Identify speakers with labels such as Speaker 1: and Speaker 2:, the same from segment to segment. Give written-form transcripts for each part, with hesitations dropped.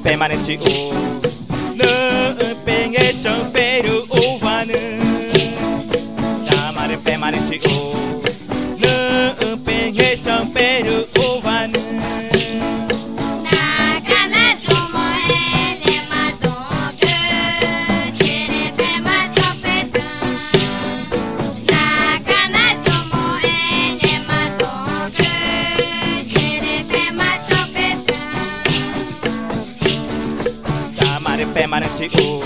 Speaker 1: Permanente o não peguei champeiro o vanu Damare permanente o não peguei champeiro o vanu
Speaker 2: Nakana jomo ene matongu Tere pema chopetu Nakana jomo ene matongu Tere pema chopetu
Speaker 1: Damare permanente o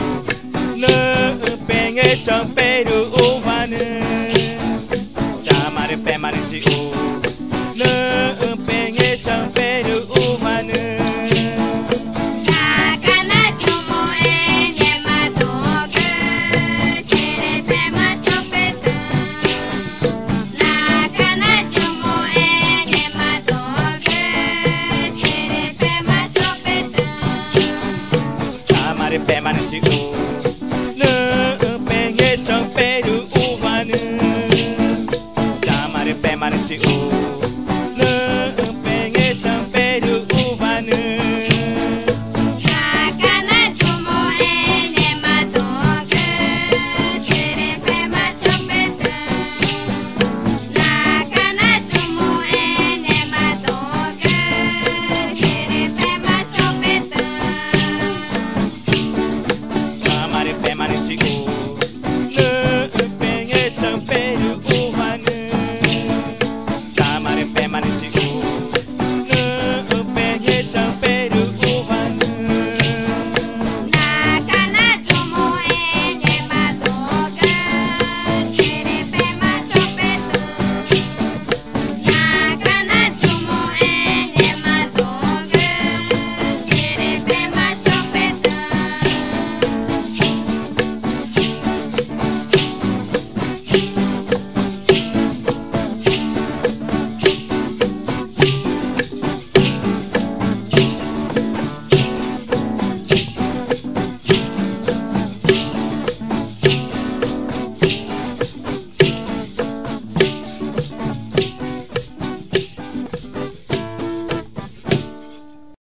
Speaker 1: não peguei champeiro o vanu Damare permanente o não peguei champeiro o vanu
Speaker 2: Nakana jomo ene matongu Tere pema chopetu Nakana jomo ene matongu Tere pema chopetu
Speaker 1: Damare permanente o não peguei champeiro o vanu Damare permanente o